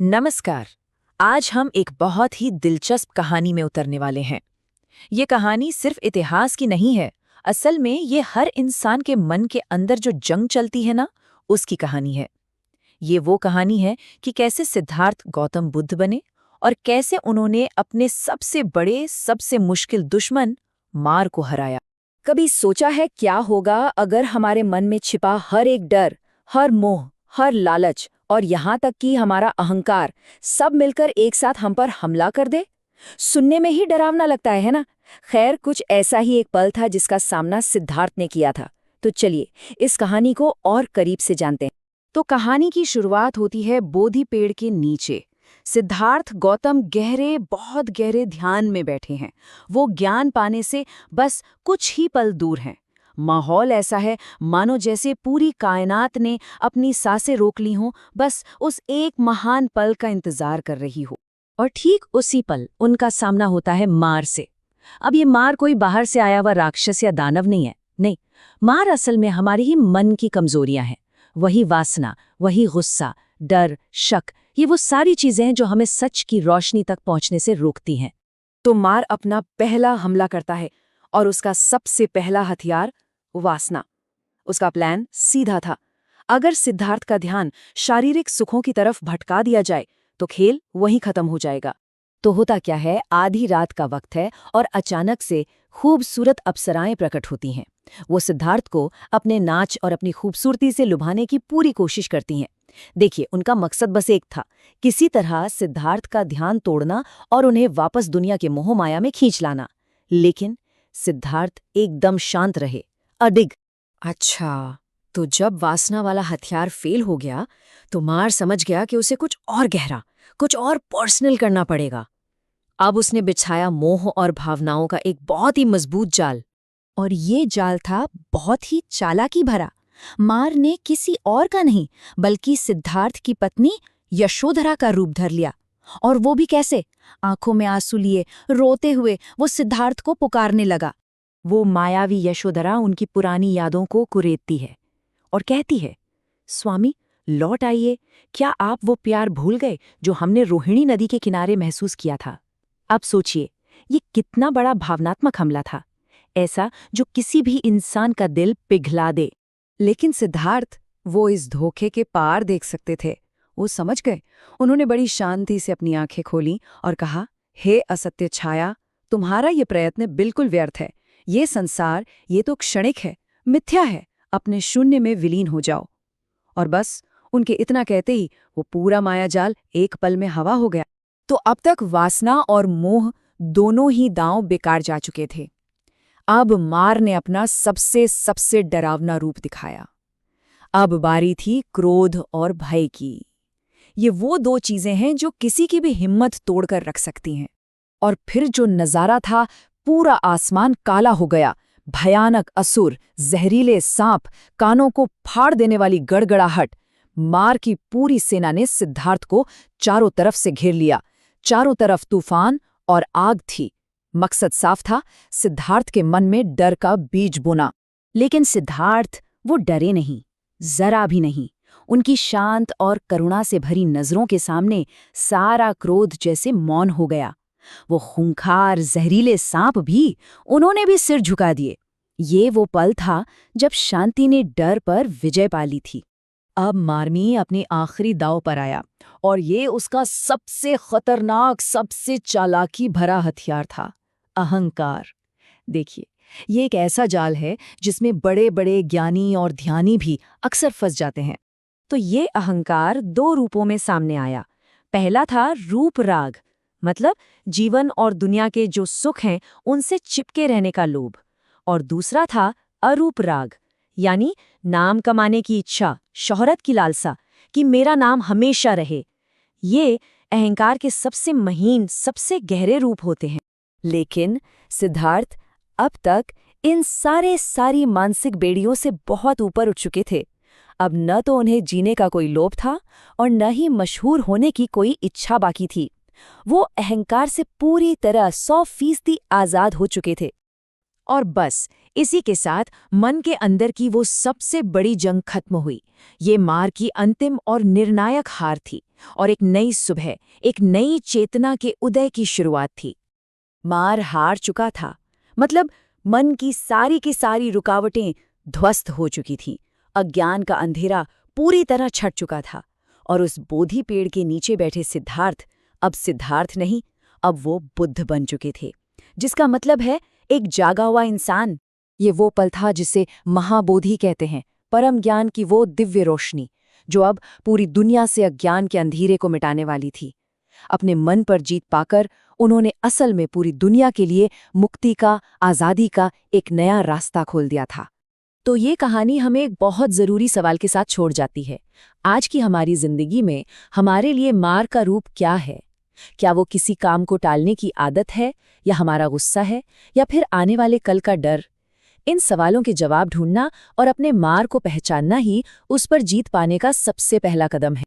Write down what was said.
नमस्कार। आज हम एक बहुत ही दिलचस्प कहानी में उतरने वाले हैं। ये कहानी सिर्फ इतिहास की नहीं है। असल में ये हर इंसान के मन के अंदर जो जंग चलती है ना, उसकी कहानी है। ये वो कहानी है कि कैसे सिद्धार्थ गौतम बुद्ध बने और कैसे उन्होंने अपने सबसे बड़े, सबसे मुश्किल दुश्मन मार को हराया। कभी सोचा है क्या होगा अगर हमारे मन में छिपा हर एक डर, हर मोह, हर लालच और यहाँ तक कि हमारा अहंकार सब मिलकर एक साथ हम पर हमला कर दे? सुनने में ही डरावना लगता है ना? खैर, कुछ ऐसा ही एक पल था जिसका सामना सिद्धार्थ ने किया था। तो चलिए इस कहानी को और करीब से जानते हैं। तो कहानी की शुरुआत होती है बोधि पेड़ के नीचे। सिद्धार्थ गौतम गहरे, बहुत गहरे ध्यान में बैठे हैं। वो ज्ञान पाने से बस कुछ ही पल दूर हैं। माहौल ऐसा है मानो जैसे पूरी कायनात ने अपनी सांसें रोक ली हों, बस उस एक महान पल का इंतजार कर रही हो। और ठीक उसी पल उनका सामना होता है मार से। अब ये मार कोई बाहर से आया हुआ राक्षस या दानव नहीं है। नहीं, मार असल में हमारी ही मन की कमजोरियां हैं। वही वासना, वही गुस्सा, डर, शक, ये वो सारी चीजें हैं जो हमें सच की रोशनी तक पहुंचने से रोकती हैं। तो मार अपना पहला हमला करता है और उसका सबसे पहला हथियार वासना। उसका प्लान सीधा था। अगर सिद्धार्थ का ध्यान शारीरिक सुखों की तरफ भटका दिया जाए तो खेल वहीं खत्म हो जाएगा। तो होता क्या है, आधी रात का वक्त है और अचानक से खूबसूरत अप्सराएं प्रकट होती हैं। वो सिद्धार्थ को अपने नाच और अपनी खूबसूरती से लुभाने की पूरी कोशिश करती हैं। देखिए, उनका मकसद बस एक था, किसी तरह सिद्धार्थ का ध्यान तोड़ना और उन्हें वापस दुनिया के मोह माया में खींच लाना। लेकिन सिद्धार्थ एकदम शांत रहे, अडिग। अच्छा, तो जब वासना वाला हथियार फेल हो गया तो मार समझ गया कि उसे कुछ और गहरा, कुछ और पर्सनल करना पड़ेगा। अब उसने बिछाया मोह और भावनाओं का एक बहुत ही मजबूत जाल। और ये जाल था बहुत ही चालाकी भरा। मार ने किसी और का नहीं बल्कि सिद्धार्थ की पत्नी यशोधरा का रूप धर लिया। और वो भी कैसे? आंखों में आंसू लिए, रोते हुए वो सिद्धार्थ को पुकारने लगा। वो मायावी यशोधरा उनकी पुरानी यादों को कुरेदती है और कहती है, स्वामी लौट आइए, क्या आप वो प्यार भूल गए जो हमने रोहिणी नदी के किनारे महसूस किया था? अब सोचिए, ये कितना बड़ा भावनात्मक हमला था, ऐसा जो किसी भी इंसान का दिल पिघला दे। लेकिन सिद्धार्थ, वो इस धोखे के पार देख सकते थे। वो समझ गए। उन्होंने बड़ी शांति से अपनी आंखें खोली और कहा, हे असत्य छाया, तुम्हारा ये प्रयत्न बिल्कुल व्यर्थ है। ये संसार, ये तो क्षणिक है, मिथ्या है, अपने शून्य में विलीन हो जाओ। और बस उनके इतना कहते ही वो पूरा मायाजाल एक पल में हवा हो गया। तो अब तक वासना और मोह दोनों ही दांव बेकार जा चुके थे। अब मार ने अपना सबसे सबसे डरावना रूप दिखाया। अब बारी थी क्रोध और भय की। ये वो दो चीजें हैं जो किसी की भी हिम्मत तोड़कर रख सकती हैं। और फिर जो नजारा था, पूरा आसमान काला हो गया। भयानक असुर, जहरीले सांप, कानों को फाड़ देने वाली गड़गड़ाहट। मार की पूरी सेना ने सिद्धार्थ को चारों तरफ से घेर लिया। चारों तरफ तूफान और आग थी। मकसद साफ था, सिद्धार्थ के मन में डर का बीज बोना। लेकिन सिद्धार्थ, वो डरे नहीं, जरा भी नहीं। उनकी शांत और करुणा से भरी नजरों के सामने सारा क्रोध जैसे मौन हो गया। वो खूंखार जहरीले सांप भी, उन्होंने भी सिर झुका दिए। ये वो पल था जब शांति ने डर पर विजय पा ली थी। अब मार्मी अपने आखिरी दांव पर आया और ये उसका सबसे खतरनाक, सबसे चालाकी भरा हथियार था, अहंकार। देखिए, ये एक ऐसा जाल है जिसमें बड़े बड़े ज्ञानी और ध्यानी भी अक्सर फंस जाते हैं। तो ये अहंकार दो रूपों में सामने आया। पहला था रूप राग, मतलब जीवन और दुनिया के जो सुख हैं उनसे चिपके रहने का लोभ। और दूसरा था अरूप राग, यानी नाम कमाने की इच्छा, शोहरत की लालसा, कि मेरा नाम हमेशा रहे। ये अहंकार के सबसे महीन, सबसे गहरे रूप होते हैं। लेकिन सिद्धार्थ अब तक इन सारी मानसिक बेड़ियों से बहुत ऊपर उठ चुके थे। अब न तो उन्हें जीने का कोई लोभ था और न ही मशहूर होने की कोई इच्छा बाकी थी। वो अहंकार से पूरी तरह 100% आजाद हो चुके थे। और बस इसी के साथ मन के अंदर की वो सबसे बड़ी जंग खत्म हुई। ये मार की अंतिम और निर्णायक हार थी और एक नई सुबह, एक नई चेतना के उदय की शुरुआत थी। मार हार चुका था, मतलब मन की सारी रुकावटें ध्वस्त हो चुकी थीं। अज्ञान का अंधेरा पूरी तरह छट चुका था और उस बोधि पेड़ के नीचे बैठे सिद्धार्थ अब सिद्धार्थ नहीं, अब वो बुद्ध बन चुके थे, जिसका मतलब है एक जागा हुआ इंसान। ये वो पल था जिसे महाबोधि कहते हैं, परम ज्ञान की वो दिव्य रोशनी जो अब पूरी दुनिया से अज्ञान के अंधेरे को मिटाने वाली थी। अपने मन पर जीत पाकर उन्होंने असल में पूरी दुनिया के लिए मुक्ति का, आज़ादी का एक नया रास्ता खोल दिया था। तो ये कहानी हमें एक बहुत ज़रूरी सवाल के साथ छोड़ जाती है। आज की हमारी ज़िंदगी में हमारे लिए मार का रूप क्या है? क्या वो किसी काम को टालने की आदत है, या हमारा गुस्सा है, या फिर आने वाले कल का डर? इन सवालों के जवाब ढूंढना और अपने मार को पहचानना ही उस पर जीत पाने का सबसे पहला कदम है।